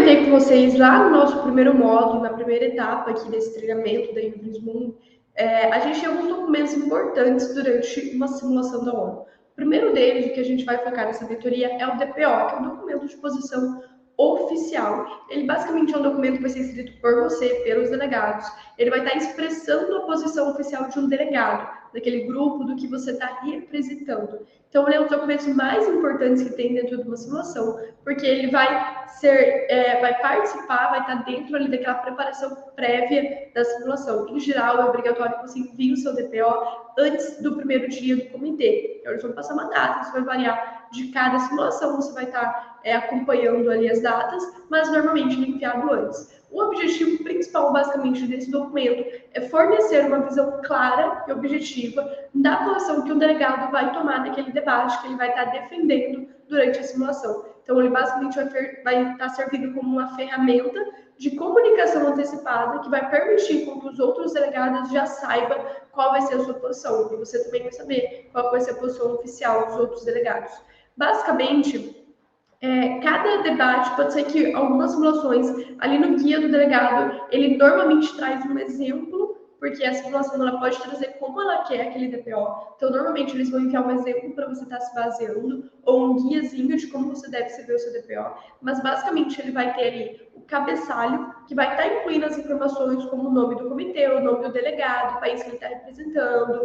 comentei com vocês lá no nosso primeiro módulo, na primeira etapa aqui desse treinamento da Invis Moon, a gente tem alguns documentos importantes durante uma simulação da ONU. O primeiro deles, o que a gente vai focar nessa mentoria, é o DPO, que é o documento de posição oficial. Ele basicamente é um documento que vai ser escrito por você, pelos delegados. Ele vai estar expressando a posição oficial de um delegado, daquele grupo do que você está representando. Então, ele é um dos documentos mais importantes que tem dentro de uma simulação, porque ele vai vai participar, vai estar dentro ali daquela preparação prévia da simulação. Em geral, é obrigatório que você envie o seu DPO antes do primeiro dia do comitê. Então, eles vão passar uma data, isso vai variar de cada simulação, você vai estar acompanhando ali as datas, mas normalmente ele é enviado antes. O objetivo principal, basicamente, desse documento é fornecer uma visão clara e objetiva da posição que o delegado vai tomar naquele debate que ele vai estar defendendo durante a simulação. Então, ele basicamente vai estar servindo como uma ferramenta de comunicação antecipada que vai permitir com que os outros delegados já saibam qual vai ser a sua posição. E você também vai saber qual vai ser a posição oficial dos outros delegados. Basicamente, cada debate, pode ser que algumas simulações, ali no guia do delegado, ele normalmente traz um exemplo, porque a simulação ela pode trazer como ela quer aquele DPO. Então, normalmente, eles vão enviar um exemplo para você estar se baseando, ou um guiazinho de como você deve escrever o seu DPO. Mas, basicamente, ele vai ter ali o cabeçalho, que vai estar incluindo as informações como o nome do comitê, o nome do delegado, o país que ele está representando,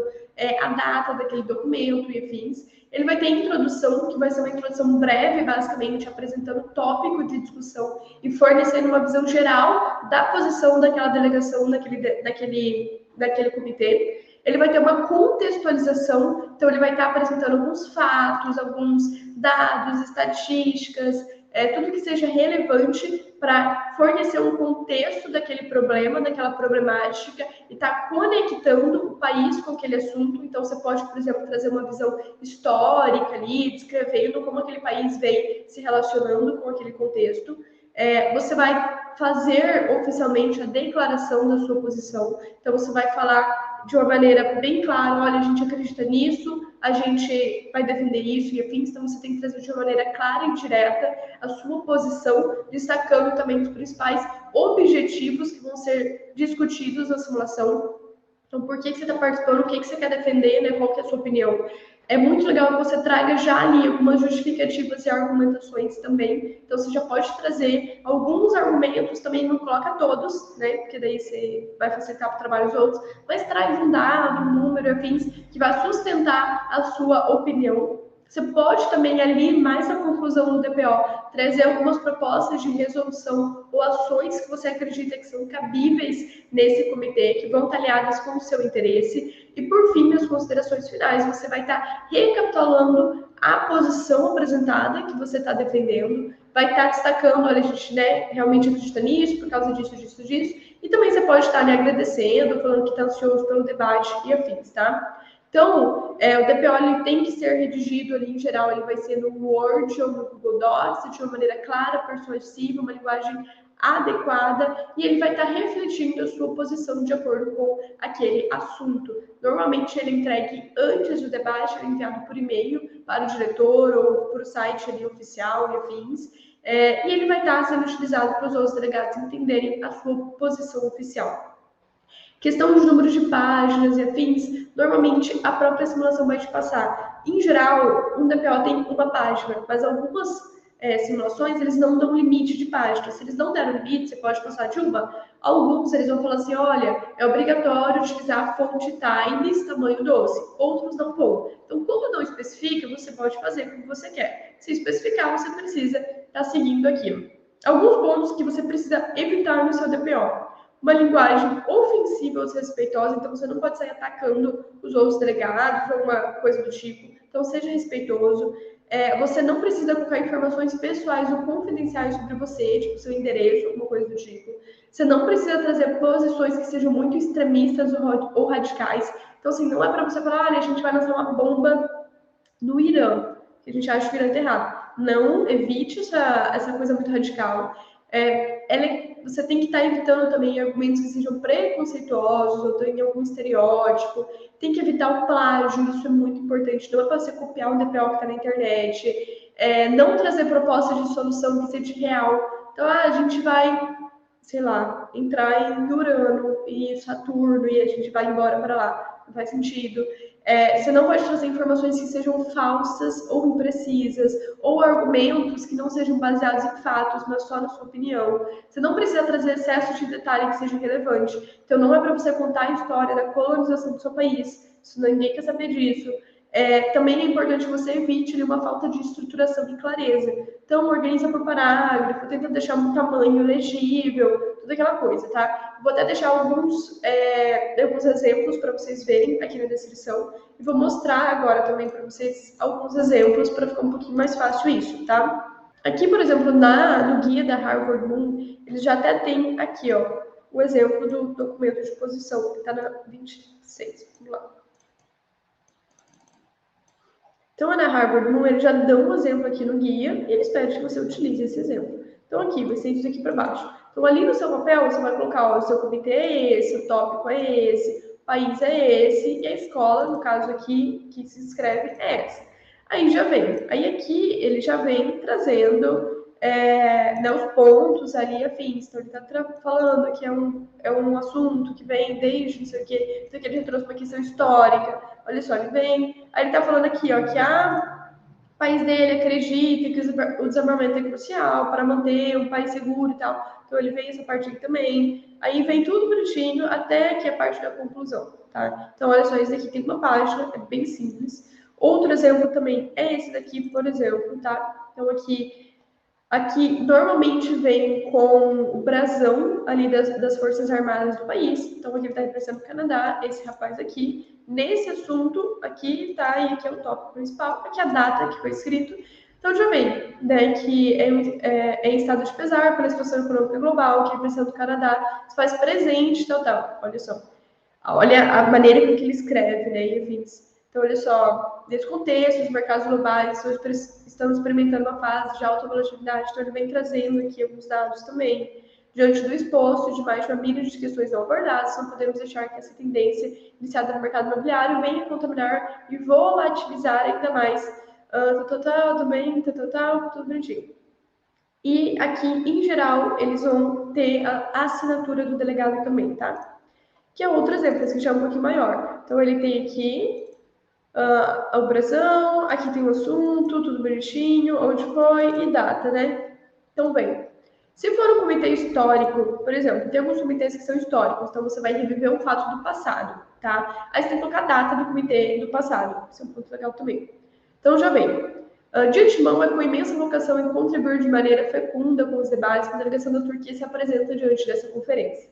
a data daquele documento e afins. Ele vai ter a introdução, que vai ser uma introdução breve, basicamente, apresentando o tópico de discussão e fornecendo uma visão geral da posição daquela delegação, daquele comitê. Ele vai ter uma contextualização, então ele vai estar apresentando alguns fatos, alguns dados, estatísticas, tudo que seja relevante para fornecer um contexto daquele problema, daquela problemática, e estar conectando o país com aquele assunto. Então, você pode, por exemplo, trazer uma visão histórica ali, descrevendo como aquele país vem se relacionando com aquele contexto. Você vai fazer oficialmente a declaração da sua posição. Então, você vai falar de uma maneira bem clara, olha, a gente acredita nisso, a gente vai defender isso e afins. Então, você tem que trazer de uma maneira clara e direta a sua posição, destacando também os principais objetivos que vão ser discutidos na simulação. Então, por que você está participando, o que você quer defender, né? Qual que é a sua opinião? É muito legal que você traga já ali algumas justificativas e argumentações também. Então, você já pode trazer alguns argumentos, também não coloca todos, né? Porque daí você vai facilitar para o trabalho dos outros, mas traz um dado, um número, afins, que vai sustentar a sua opinião. Você pode também ali, mais a conclusão do DPO, trazer algumas propostas de resolução ou ações que você acredita que são cabíveis nesse comitê, que vão estar alinhadas com o seu interesse. E, por fim, nas considerações finais, você vai estar recapitulando a posição apresentada que você está defendendo, vai estar destacando, olha, a gente realmente acredita nisso, por causa disso, disso, disso. E também você pode estar lhe agradecendo, falando que está ansioso pelo debate e afins, tá? Então, o DPO ele tem que ser redigido ali, em geral, ele vai ser no Word ou no Google Docs, de uma maneira clara, persuasiva, uma linguagem adequada, e ele vai estar refletindo a sua posição de acordo com aquele assunto. Normalmente, ele é entregue antes do debate, ele é enviado por e-mail para o diretor ou para o site ali oficial e afins, e ele vai estar sendo utilizado para os outros delegados entenderem a sua posição oficial. Questão de números de páginas e afins, normalmente a própria simulação vai te passar. Em geral, um DPO tem uma página, mas algumas simulações, eles não dão limite de páginas. Se eles não deram limite, você pode passar de uma. Alguns, eles vão falar assim, olha, é obrigatório utilizar a fonte Times, tamanho 12. Outros não vão. Então, quando não especifica, você pode fazer como você quer. Se especificar, você precisa estar seguindo aquilo. Alguns pontos que você precisa evitar no seu DPO. Uma linguagem ofensiva ou desrespeitosa, então você não pode sair atacando os outros delegados ou uma coisa do tipo. Então, seja respeitoso. Você não precisa colocar informações pessoais ou confidenciais sobre você, tipo seu endereço, alguma coisa do tipo. Você não precisa trazer posições que sejam muito extremistas ou radicais. Então, assim, não é para você falar, olha, a gente vai lançar uma bomba no Irã, que a gente acha que o Irã está errado. Não, evite essa coisa muito radical. Você tem que estar evitando também argumentos que sejam preconceituosos ou tenham algum estereótipo. Tem que evitar o plágio, isso é muito importante. Não é para você copiar um DPO que está na internet. Não trazer propostas de solução que seja real. Então, a gente vai, sei lá, entrar em Urano e Saturno e a gente vai embora para lá. Não faz sentido. Você não pode trazer informações que sejam falsas ou imprecisas, ou argumentos que não sejam baseados em fatos, mas só na sua opinião. Você não precisa trazer excesso de detalhe que seja relevante. Então, não é para você contar a história da colonização do seu país. Isso, ninguém quer saber disso. Também é importante que você evite uma falta de estruturação e clareza. Então, organiza por parágrafo, tenta deixar um tamanho legível, toda aquela coisa, tá? Vou até deixar alguns exemplos para vocês verem aqui na descrição. E vou mostrar agora também para vocês alguns exemplos para ficar um pouquinho mais fácil isso, tá? Aqui, por exemplo, no guia da Harvard Moon, eles já até tem aqui, ó, o exemplo do documento de posição, que está na 26. Vamos lá. Então, na Harvard Moon, eles já dão um exemplo aqui no guia e eles pedem que você utilize esse exemplo. Então, aqui, vai ser isso daqui para baixo. Então, ali no seu papel, você vai colocar, ó, o seu comitê é esse, o tópico é esse, o país é esse, e a escola, no caso aqui, que se inscreve é essa. Aí já vem. Aí aqui, ele já vem trazendo né, os pontos ali afins. Então, ele está falando que é um assunto que vem desde não sei o quê. Então, aqui ele trouxe uma questão histórica. Olha só, ele vem. Aí ele está falando aqui, ó, que o país dele acredita que o desarmamento é crucial para manter um país seguro e tal. Então, ele vem essa parte aqui também. Aí vem tudo bonitinho até aqui a parte da conclusão, tá? Então, olha só, esse daqui tem uma página, é bem simples. Outro exemplo também é esse daqui, por exemplo, tá? Então, aqui normalmente vem com o brasão ali das Forças Armadas do país. Então, aqui ele está representando o Canadá, esse rapaz aqui. Nesse assunto, aqui tá, e aqui é o tópico principal, aqui a data que foi escrito. Então, já vem, né, que é em estado de pesar pela situação econômica global, que representa o Canadá, se faz presente, tal. Olha só. Olha a maneira com que ele escreve, né, e afins. Então, olha só, nesse contexto, os mercados globais estão experimentando uma fase de alta volatilidade, então ele vem trazendo aqui alguns dados também. Diante do exposto de mais de uma milha de questões não abordadas, não podemos deixar que essa tendência iniciada no mercado imobiliário venha contaminar e volatilizar ainda mais. Tudo bonitinho. E aqui, em geral, eles vão ter a assinatura do delegado também, tá? Que é outro exemplo, esse que já é um pouquinho maior. Então, ele tem aqui a operação, aqui tem o assunto, tudo bonitinho, onde foi e data, né? Então, bem, se for um comitê histórico, por exemplo, tem alguns comitês que são históricos, então você vai reviver um fato do passado, tá? Aí você tem que colocar a data do comitê do passado, isso é um ponto legal também. Então, já vem. De antemão, é com imensa vocação em contribuir de maneira fecunda com os debates que a delegação da Turquia se apresenta diante dessa conferência.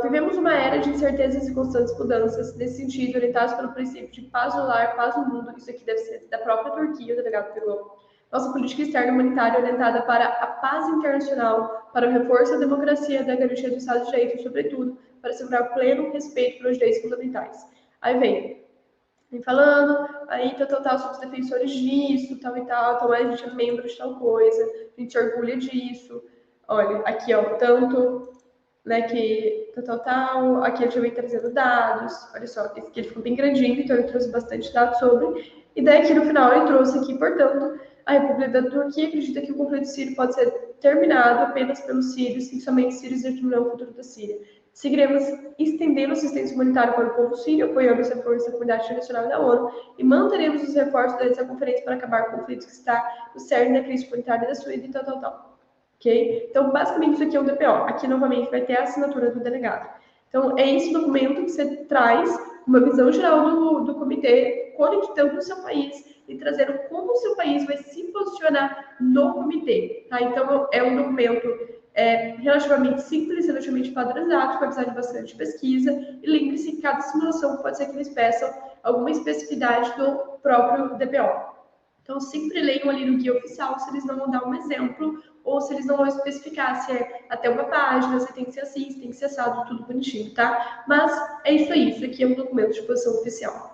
Vivemos uma era de incertezas e constantes mudanças, nesse sentido, orientados pelo princípio de paz no lar, paz no mundo. Isso aqui deve ser da própria Turquia, o delegado pegou. Nossa política externa humanitária orientada para a paz internacional, para o reforço da democracia e da garantia do Estado de Direito, e, sobretudo, para assegurar pleno respeito pelos direitos fundamentais. Aí vem falando, aí somos defensores disso, tal e tal, então a gente é membro de tal coisa, a gente se orgulha disso. Olha, aqui, ó, tanto né, que aqui ele já vem trazendo dados, olha só, esse aqui ele ficou bem grandinho, então ele trouxe bastante dados sobre, e daí aqui no final ele trouxe aqui, portanto, a República da Turquia acredita que o conflito sírio pode ser terminado apenas pelos sírios, e somente os sírios determinarão o futuro da Síria. Seguiremos estendendo assistência humanitária para o povo sírio, apoiando os reforços da comunidade internacional e da ONU, e manteremos os reforços dessa conferência para acabar com o conflito que está no cerne da crise humanitária da Suíça e tal. Okay? Então, basicamente, isso aqui é o DPO. Aqui, novamente, vai ter a assinatura do delegado. Então, é esse documento que você traz uma visão geral do comitê, conectando o seu país e trazendo como o seu país vai se posicionar no comitê. Tá? Então, é um documento relativamente simples, relativamente padronizado, que vai precisar de bastante pesquisa. E lembre-se que cada simulação pode ser que eles peçam alguma especificidade do próprio DPO. Então, sempre leiam ali no guia oficial se eles não vão dar um exemplo ou se eles não vão especificar se é até uma página, se tem que ser assim, se tem que ser assado, tudo bonitinho, tá? Mas é isso aí, isso aqui é um documento de posição oficial.